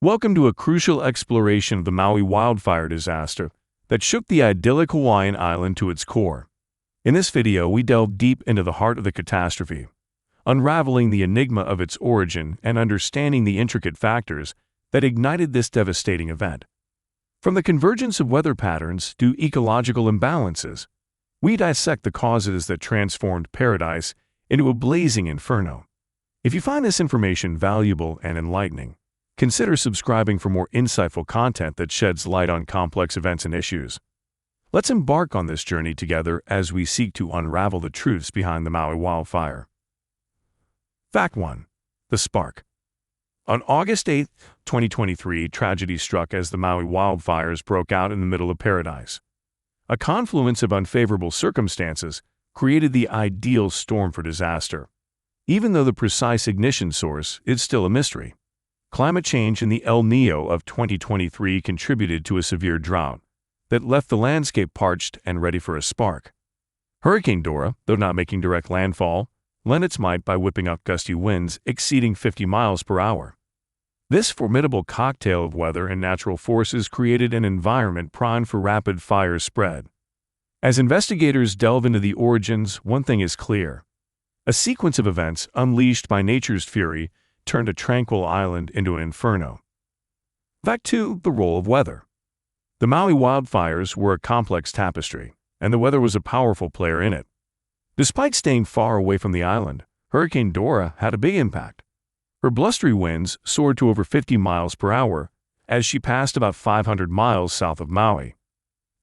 Welcome to a crucial exploration of the Maui wildfire disaster that shook the idyllic Hawaiian island to its core. In this video, we delve deep into the heart of the catastrophe, unraveling the enigma of its origin and understanding the intricate factors that ignited this devastating event. From the convergence of weather patterns to ecological imbalances, we dissect the causes that transformed paradise into a blazing inferno. If you find this information valuable and enlightening, consider subscribing for more insightful content that sheds light on complex events and issues. Let's embark on this journey together as we seek to unravel the truths behind the Maui wildfire. Fact 1. The spark. On August 8, 2023, tragedy struck as the Maui wildfires broke out in the middle of paradise. A confluence of unfavorable circumstances created the ideal storm for disaster, even though the precise ignition source is still a mystery. Climate change and the El Niño of 2023 contributed to a severe drought that left the landscape parched and ready for a spark. Hurricane Dora, though not making direct landfall, lent its might by whipping up gusty winds exceeding 50 miles per hour. This formidable cocktail of weather and natural forces created an environment primed for rapid fire spread. As investigators delve into the origins, one thing is clear. A sequence of events unleashed by nature's fury turned a tranquil island into an inferno. Fact 2. The role of weather. The Maui wildfires were a complex tapestry, and the weather was a powerful player in it. Despite staying far away from the island, Hurricane Dora had a big impact. Her blustery winds soared to over 50 miles per hour as she passed about 500 miles south of Maui.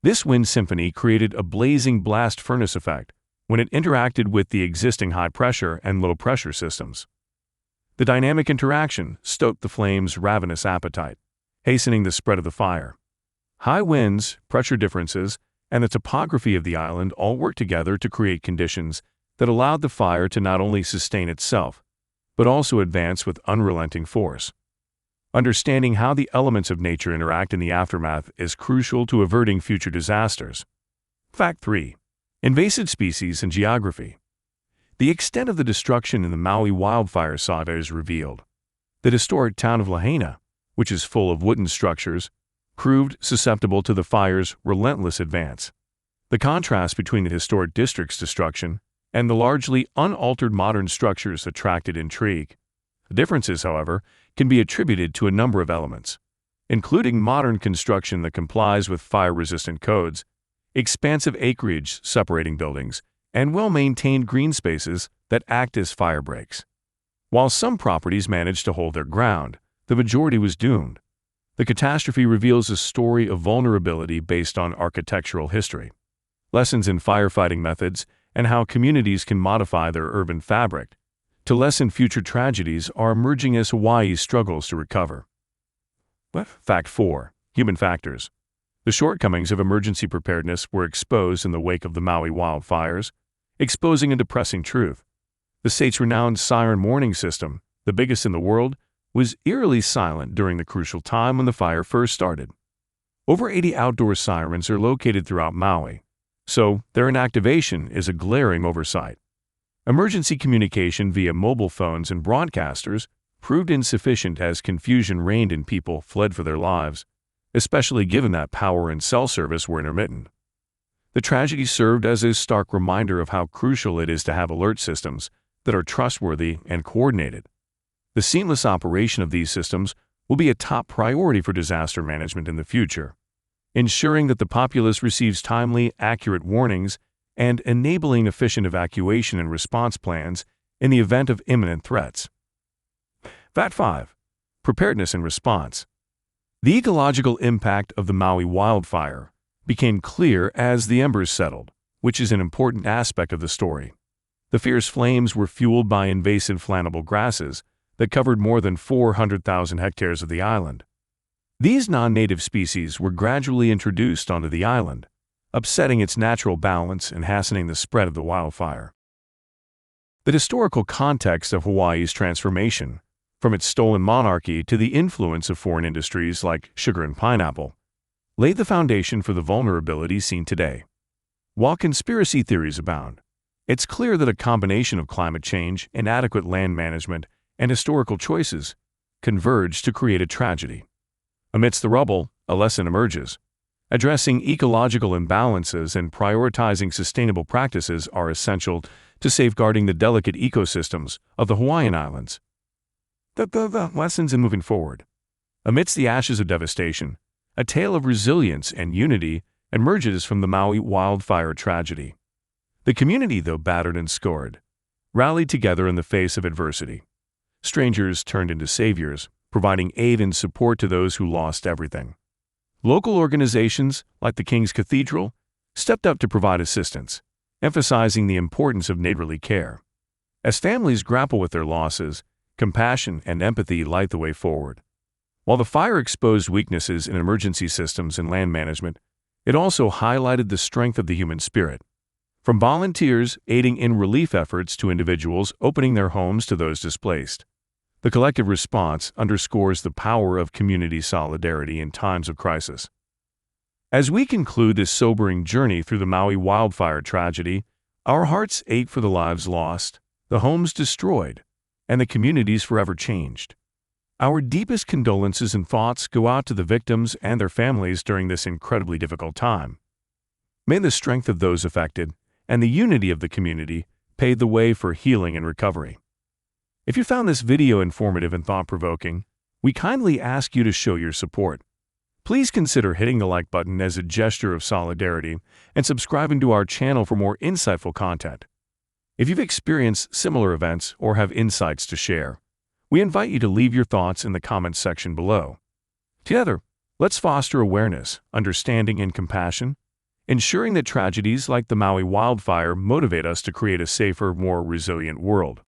This wind symphony created a blazing blast furnace effect when it interacted with the existing high-pressure and low-pressure systems. The dynamic interaction stoked the flames' ravenous appetite, hastening the spread of the fire. High winds, pressure differences, and the topography of the island all worked together to create conditions that allowed the fire to not only sustain itself, but also advance with unrelenting force. Understanding how the elements of nature interact in the aftermath is crucial to averting future disasters. Fact 3. Invasive species and geography. The extent of the destruction in the Maui wildfire saga is revealed. The historic town of Lahaina, which is full of wooden structures, proved susceptible to the fire's relentless advance. The contrast between the historic district's destruction and the largely unaltered modern structures attracted intrigue. The differences, however, can be attributed to a number of elements, including modern construction that complies with fire-resistant codes, expansive acreage separating buildings, and well-maintained green spaces that act as fire breaks. While some properties managed to hold their ground, the majority was doomed. The catastrophe reveals a story of vulnerability based on architectural history, lessons in firefighting methods, and how communities can modify their urban fabric to lessen future tragedies are emerging as Hawaii struggles to recover. Fact 4. Human factors. The shortcomings of emergency preparedness were exposed in the wake of the Maui wildfires, exposing a depressing truth. The state's renowned siren warning system, the biggest in the world, was eerily silent during the crucial time when the fire first started. Over 80 outdoor sirens are located throughout Maui, so their inactivation is a glaring oversight. Emergency communication via mobile phones and broadcasters proved insufficient as confusion reigned and people fled for their lives, especially given that power and cell service were intermittent. The tragedy served as a stark reminder of how crucial it is to have alert systems that are trustworthy and coordinated. The seamless operation of these systems will be a top priority for disaster management in the future, ensuring that the populace receives timely, accurate warnings and enabling efficient evacuation and response plans in the event of imminent threats. Fact 5. Preparedness and response. The ecological impact of the Maui wildfire became clear as the embers settled, which is an important aspect of the story. The fierce flames were fueled by invasive flammable grasses that covered more than 400,000 hectares of the island. These non-native species were gradually introduced onto the island, upsetting its natural balance and hastening the spread of the wildfire. The historical context of Hawaii's transformation, from its stolen monarchy to the influence of foreign industries like sugar and pineapple, laid the foundation for the vulnerability seen today. While conspiracy theories abound, it's clear that a combination of climate change, inadequate land management, and historical choices converge to create a tragedy. Amidst the rubble, a lesson emerges. Addressing ecological imbalances and prioritizing sustainable practices are essential to safeguarding the delicate ecosystems of the Hawaiian Islands. The lessons in moving forward. Amidst the ashes of devastation, a tale of resilience and unity emerges from the Maui wildfire tragedy. The community, though battered and scored, rallied together in the face of adversity. Strangers turned into saviors, providing aid and support to those who lost everything. Local organizations, like the King's Cathedral, stepped up to provide assistance, emphasizing the importance of neighborly care. As families grapple with their losses, compassion and empathy light the way forward. While the fire exposed weaknesses in emergency systems and land management, it also highlighted the strength of the human spirit. From volunteers aiding in relief efforts to individuals opening their homes to those displaced, the collective response underscores the power of community solidarity in times of crisis. As we conclude this sobering journey through the Maui wildfire tragedy, our hearts ache for the lives lost, the homes destroyed, and the communities forever changed. Our deepest condolences and thoughts go out to the victims and their families during this incredibly difficult time. May the strength of those affected and the unity of the community pave the way for healing and recovery. If you found this video informative and thought-provoking, we kindly ask you to show your support. Please consider hitting the like button as a gesture of solidarity and subscribing to our channel for more insightful content. If you've experienced similar events or have insights to share, we invite you to leave your thoughts in the comments section below. Together, let's foster awareness, understanding, and compassion, ensuring that tragedies like the Maui wildfire motivate us to create a safer, more resilient world.